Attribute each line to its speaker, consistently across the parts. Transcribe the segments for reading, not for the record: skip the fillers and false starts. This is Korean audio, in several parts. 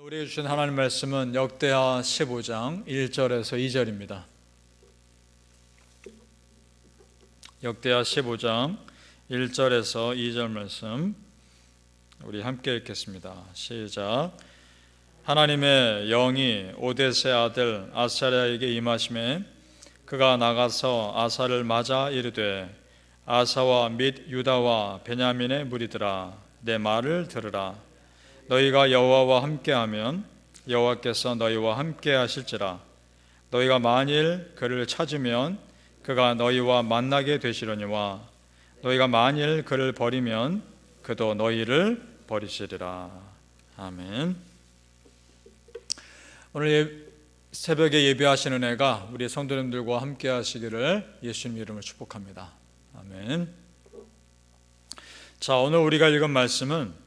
Speaker 1: 우리에게 주신 하나님 말씀은 역대하 15장 1절에서 2절입니다. 역대하 15장 1절에서 2절 말씀 우리 함께 읽겠습니다. 시작. 하나님의 영이 오뎃의 아들 아사랴에게 임하심에 그가 나가서 아사를 맞아 이르되 아사와 및 유다와 베냐민의 무리들아 내 말을 들으라. 너희가 여호와와 함께하면 여호와께서 너희와 함께하실지라. 너희가 만일 그를 찾으면 그가 너희와 만나게 되시려니와 너희가 만일 그를 버리면 그도 너희를 버리시리라. 아멘. 오늘 새벽에 예배하시는 은혜가 우리 성도님들과 함께 하시기를 예수님 이름으로 축복합니다. 아멘. 자, 오늘 우리가 읽은 말씀은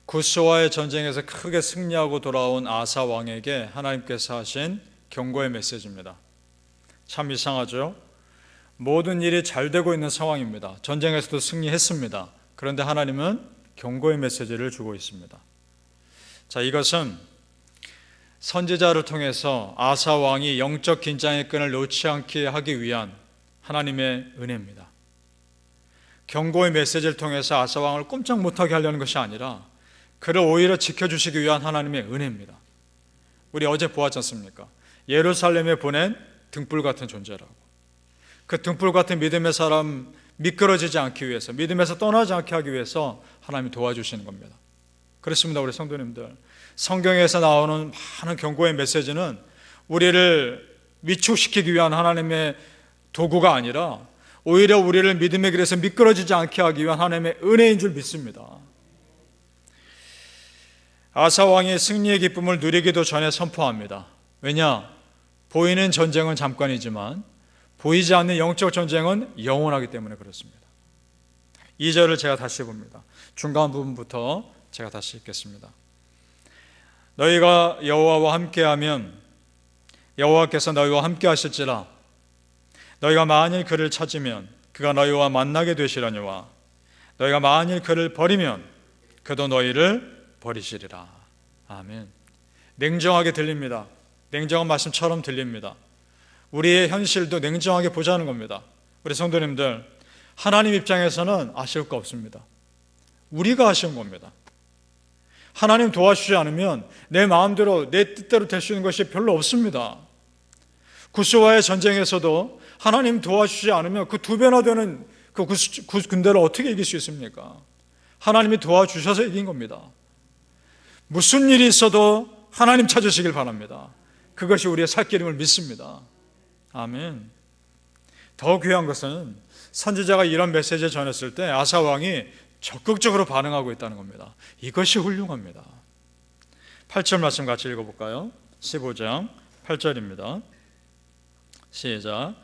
Speaker 1: 구스와의 전쟁에서 크게 승리하고 돌아온 아사 왕에게 하나님께서 하신 경고의 메시지입니다. 참 이상하죠? 모든 일이 잘 되고 있는 상황입니다. 전쟁에서도 승리했습니다. 그런데 하나님은 경고의 메시지를 주고 있습니다. 자, 이것은 선지자를 통해서 아사 왕이 영적 긴장의 끈을 놓지 않게 하기 위한 하나님의 은혜입니다. 경고의 메시지를 통해서 아사 왕을 꼼짝 못하게 하려는 것이 아니라 그를 오히려 지켜주시기 위한 하나님의 은혜입니다. 우리 어제 보았지 않습니까? 예루살렘에 보낸 등불 같은 존재라고. 그 등불 같은 믿음의 사람 미끄러지지 않기 위해서, 믿음에서 떠나지 않게 하기 위해서 하나님이 도와주시는 겁니다. 그렇습니다. 우리 성도님들, 성경에서 나오는 많은 경고의 메시지는 우리를 위축시키기 위한 하나님의 도구가 아니라 오히려 우리를 믿음의 길에서 미끄러지지 않게 하기 위한 하나님의 은혜인 줄 믿습니다. 아사 왕이 승리의 기쁨을 누리기도 전에 선포합니다. 왜냐? 보이는 전쟁은 잠깐이지만 보이지 않는 영적 전쟁은 영원하기 때문에 그렇습니다. 2절을 제가 다시 봅니다. 중간 부분부터 제가 다시 읽겠습니다. 너희가 여호와와 함께하면 여호와께서 너희와 함께 하실지라. 너희가 만일 그를 찾으면 그가 너희와 만나게 되시려니와 너희가 만일 그를 버리면 그도 너희를 버리시리라. 아멘. 냉정하게 들립니다. 냉정한 말씀처럼 들립니다. 우리의 현실도 냉정하게 보자는 겁니다. 우리 성도님들, 하나님 입장에서는 아쉬울 거 없습니다. 우리가 아쉬운 겁니다. 하나님 도와주지 않으면 내 마음대로 내 뜻대로 될 수 있는 것이 별로 없습니다. 구스와의 전쟁에서도 하나님 도와주지 않으면 그 두 배나 되는 그 군대를 어떻게 이길 수 있습니까? 하나님이 도와주셔서 이긴 겁니다. 무슨 일이 있어도 하나님 찾으시길 바랍니다. 그것이 우리의 살 길임을 믿습니다. 아멘. 더 귀한 것은 선지자가 이런 메시지를 전했을 때 아사 왕이 적극적으로 반응하고 있다는 겁니다. 이것이 훌륭합니다. 8절 말씀 같이 읽어볼까요? 15장 8절입니다. 시작.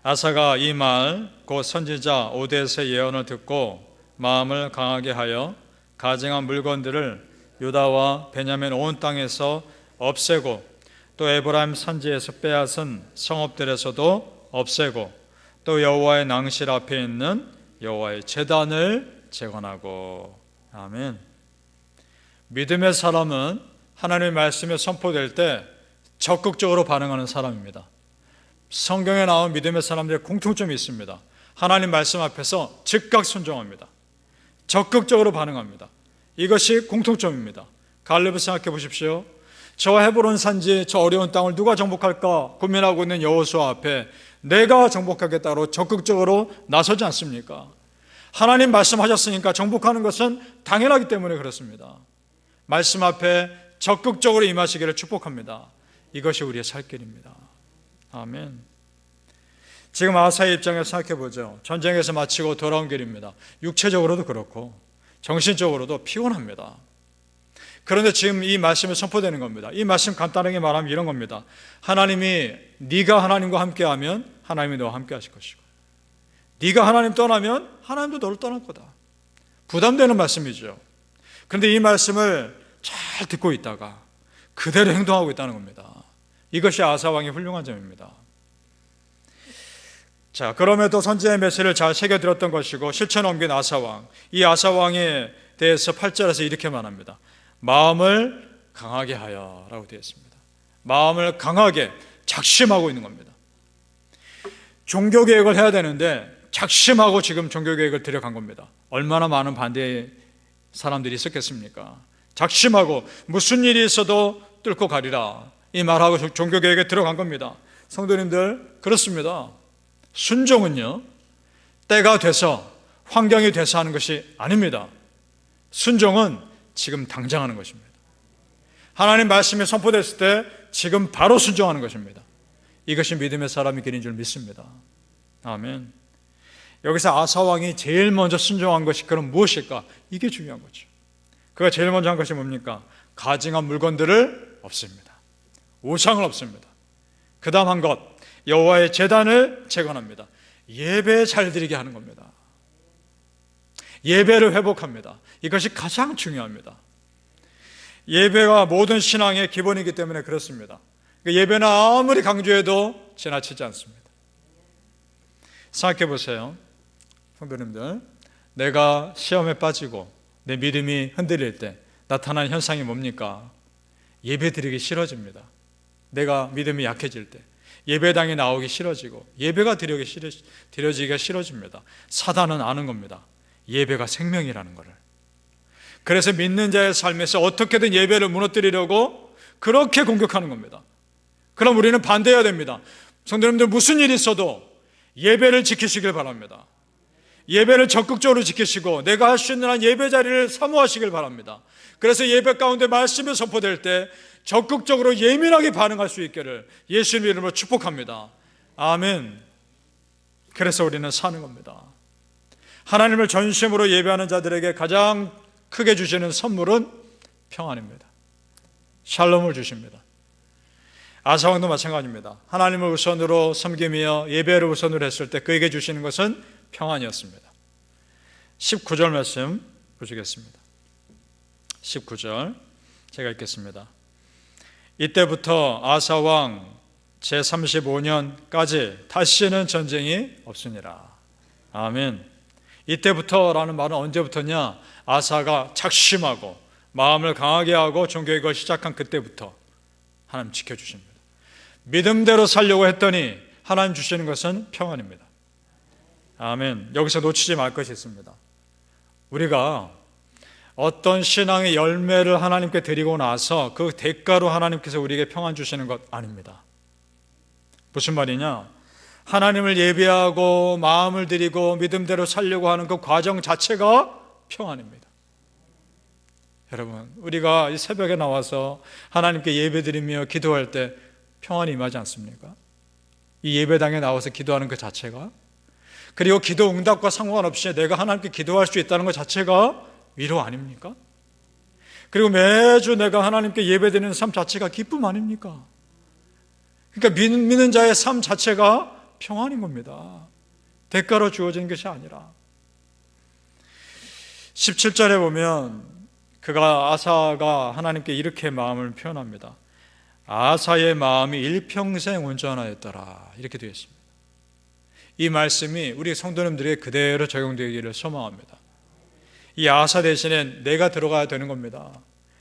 Speaker 1: 아사가 이 말 곧 선지자 오뎃의 예언을 듣고 마음을 강하게 하여 가증한 물건들을 유다와 베냐민 온 땅에서 없애고 또 에브라임 산지에서 빼앗은 성읍들에서도 없애고 또 여호와의 낭실 앞에 있는 여호와의 제단을 재건하고. 아멘. 믿음의 사람은 하나님의 말씀이 선포될 때 적극적으로 반응하는 사람입니다. 성경에 나온 믿음의 사람들의 공통점이 있습니다. 하나님 말씀 앞에서 즉각 순종합니다. 적극적으로 반응합니다. 이것이 공통점입니다. 갈렙을 생각해 보십시오. 저 헤브론 산지 저 어려운 땅을 누가 정복할까 고민하고 있는 여호수아 앞에 내가 정복하겠다고 적극적으로 나서지 않습니까? 하나님 말씀하셨으니까 정복하는 것은 당연하기 때문에 그렇습니다. 말씀 앞에 적극적으로 임하시기를 축복합니다. 이것이 우리의 살 길입니다. 아멘. 지금 아사의 입장에서 생각해보죠. 전쟁에서 마치고 돌아온 길입니다. 육체적으로도 그렇고 정신적으로도 피곤합니다. 그런데 지금 이 말씀이 선포되는 겁니다. 이 말씀 간단하게 말하면 이런 겁니다. 하나님이 네가 하나님과 함께하면 하나님이 너와 함께 하실 것이고 네가 하나님 떠나면 하나님도 너를 떠날 거다. 부담되는 말씀이죠. 그런데 이 말씀을 잘 듣고 있다가 그대로 행동하고 있다는 겁니다. 이것이 아사 왕의 훌륭한 점입니다. 자, 그럼에도 선지자의 메시지를 잘 새겨들었던 것이고 실천에 옮긴 아사 왕. 이 아사 왕에 대해서 8절에서 이렇게 말합니다. 마음을 강하게 하여 라고 되어 있습니다. 마음을 강하게 작심하고 있는 겁니다. 종교개혁을 해야 되는데 작심하고 지금 종교개혁을 들여간 겁니다. 얼마나 많은 반대의 사람들이 있었겠습니까? 작심하고 무슨 일이 있어도 뚫고 가리라 이 말하고 종교개혁에 들어간 겁니다. 성도님들, 그렇습니다. 순종은요, 때가 돼서 환경이 돼서 하는 것이 아닙니다. 순종은 지금 당장 하는 것입니다. 하나님 말씀이 선포됐을 때 지금 바로 순종하는 것입니다. 이것이 믿음의 사람의 길인 줄 믿습니다. 아멘. 여기서 아사 왕이 제일 먼저 순종한 것이 그럼 무엇일까? 이게 중요한 거죠. 그가 제일 먼저 한 것이 뭡니까? 가증한 물건들을 없습니다. 우상을 없습니다. 그 다음 한 것, 여호와의 제단을 재건합니다. 예배 잘 드리게 하는 겁니다. 예배를 회복합니다. 이것이 가장 중요합니다. 예배가 모든 신앙의 기본이기 때문에 그렇습니다. 예배는 아무리 강조해도 지나치지 않습니다. 생각해 보세요. 성도님들, 내가 시험에 빠지고 내 믿음이 흔들릴 때 나타나는 현상이 뭡니까? 예배 드리기 싫어집니다. 내가 믿음이 약해질 때 예배당에 나오기 싫어지고 예배가 드려지기가 싫어집니다. 사단은 아는 겁니다. 예배가 생명이라는 것을. 그래서 믿는 자의 삶에서 어떻게든 예배를 무너뜨리려고 그렇게 공격하는 겁니다. 그럼 우리는 반대해야 됩니다. 성도님들, 무슨 일이 있어도 예배를 지키시길 바랍니다. 예배를 적극적으로 지키시고 내가 할 수 있는 한 예배 자리를 사모하시길 바랍니다. 그래서 예배 가운데 말씀이 선포될 때 적극적으로 예민하게 반응할 수 있기를 예수님의 이름으로 축복합니다. 아멘. 그래서 우리는 사는 겁니다. 하나님을 전심으로 예배하는 자들에게 가장 크게 주시는 선물은 평안입니다. 샬롬을 주십니다. 아사왕도 마찬가지입니다. 하나님을 우선으로 섬기며 예배를 우선으로 했을 때 그에게 주시는 것은 평안이었습니다. 19절 말씀 보시겠습니다. 19절 제가 읽겠습니다. 이때부터 아사왕 제35년까지 다시는 전쟁이 없으니라. 아멘. 이때부터라는 말은 언제부터냐? 아사가 작심하고 마음을 강하게 하고 종교개혁을 시작한 그때부터 하나님 지켜주십니다. 믿음대로 살려고 했더니 하나님 주시는 것은 평안입니다. 아멘. 여기서 놓치지 말 것이 있습니다. 우리가 어떤 신앙의 열매를 하나님께 드리고 나서 그 대가로 하나님께서 우리에게 평안 주시는 것 아닙니다. 무슨 말이냐? 하나님을 예배하고 마음을 드리고 믿음대로 살려고 하는 그 과정 자체가 평안입니다. 여러분, 우리가 이 새벽에 나와서 하나님께 예배드리며 기도할 때 평안이 임하지 않습니까? 이 예배당에 나와서 기도하는 그 자체가, 그리고 기도 응답과 상관없이 내가 하나님께 기도할 수 있다는 것 자체가 위로 아닙니까? 그리고 매주 내가 하나님께 예배드리는 삶 자체가 기쁨 아닙니까? 그러니까 믿는 자의 삶 자체가 평안인 겁니다. 대가로 주어진 것이 아니라. 17절에 보면 아사가 하나님께 이렇게 마음을 표현합니다. 아사의 마음이 일평생 온전하였더라, 이렇게 되어 있습니다. 이 말씀이 우리 성도님들에게 그대로 적용되기를 소망합니다. 이 아사 대신에 내가 들어가야 되는 겁니다.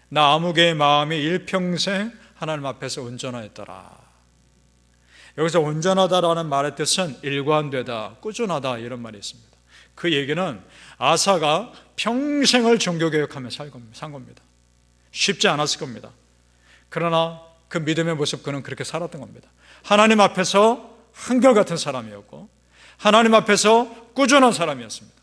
Speaker 1: 나 아무개의 마음이 일평생 하나님 앞에서 온전하였더라. 여기서 온전하다라는 말의 뜻은 일관되다, 꾸준하다, 이런 말이 있습니다. 그 얘기는 아사가 평생을 종교개혁하며 산 겁니다. 쉽지 않았을 겁니다. 그러나 그 믿음의 모습, 그는 그렇게 살았던 겁니다. 하나님 앞에서 한결같은 사람이었고 하나님 앞에서 꾸준한 사람이었습니다.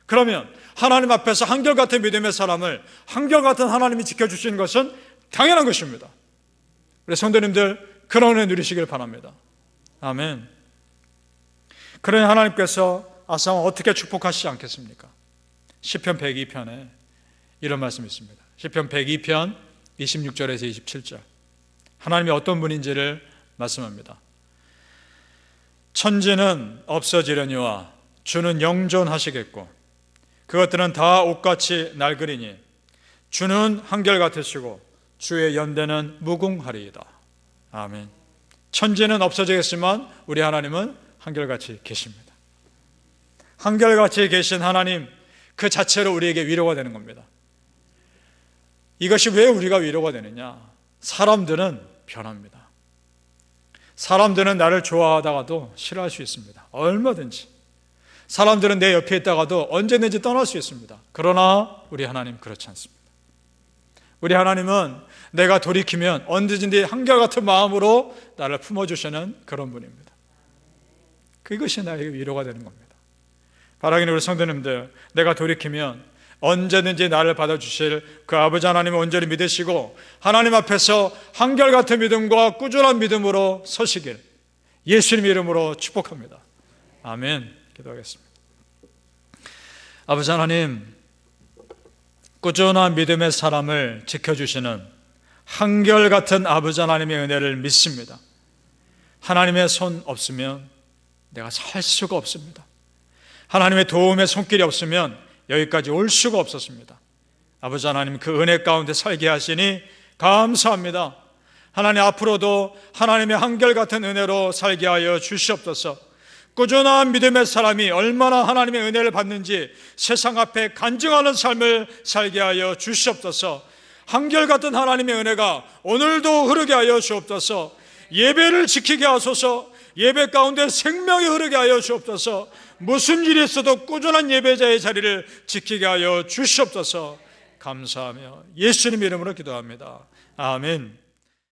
Speaker 1: 그러면 하나님 앞에서 한결같은 믿음의 사람을 한결같은 하나님이 지켜주시는 것은 당연한 것입니다. 우리 성도님들, 그런 은혜 누리시길 바랍니다. 아멘. 그러니 하나님께서 아사왕 어떻게 축복하시지 않겠습니까? 시편 102편에 이런 말씀이 있습니다. 시편 102편 26절에서 27절, 하나님이 어떤 분인지를 말씀합니다. 천지는 없어지려니와 주는 영존하시겠고 그것들은 다 옷같이 낡으리니 주는 한결같으시고 주의 연대는 무궁하리이다. 아멘. 천지는 없어지겠지만 우리 하나님은 한결같이 계십니다. 한결같이 계신 하나님 그 자체로 우리에게 위로가 되는 겁니다. 이것이 왜 우리가 위로가 되느냐? 사람들은 변합니다. 사람들은 나를 좋아하다가도 싫어할 수 있습니다. 얼마든지. 사람들은 내 옆에 있다가도 언제든지 떠날 수 있습니다. 그러나 우리 하나님 그렇지 않습니다. 우리 하나님은 내가 돌이키면 언제든지 한결같은 마음으로 나를 품어주시는 그런 분입니다. 그것이 나에게 위로가 되는 겁니다. 바라기는 우리 성도님들, 내가 돌이키면 언제든지 나를 받아주실 그 아버지 하나님을 온전히 믿으시고 하나님 앞에서 한결같은 믿음과 꾸준한 믿음으로 서시길 예수님 이름으로 축복합니다. 아멘. 기도하겠습니다. 아버지 하나님, 꾸준한 믿음의 사람을 지켜주시는 한결같은 아버지 하나님의 은혜를 믿습니다. 하나님의 손 없으면 내가 살 수가 없습니다. 하나님의 도움의 손길이 없으면 여기까지 올 수가 없었습니다. 아버지 하나님, 그 은혜 가운데 살게 하시니 감사합니다. 하나님, 앞으로도 하나님의 한결같은 은혜로 살게 하여 주시옵소서. 꾸준한 믿음의 사람이 얼마나 하나님의 은혜를 받는지 세상 앞에 간증하는 삶을 살게 하여 주시옵소서. 한결같은 하나님의 은혜가 오늘도 흐르게 하여 주옵소서. 예배를 지키게 하소서. 예배 가운데 생명이 흐르게 하여 주옵소서. 무슨 일이 있어도 꾸준한 예배자의 자리를 지키게 하여 주시옵소서. 감사하며 예수님 이름으로 기도합니다. 아멘.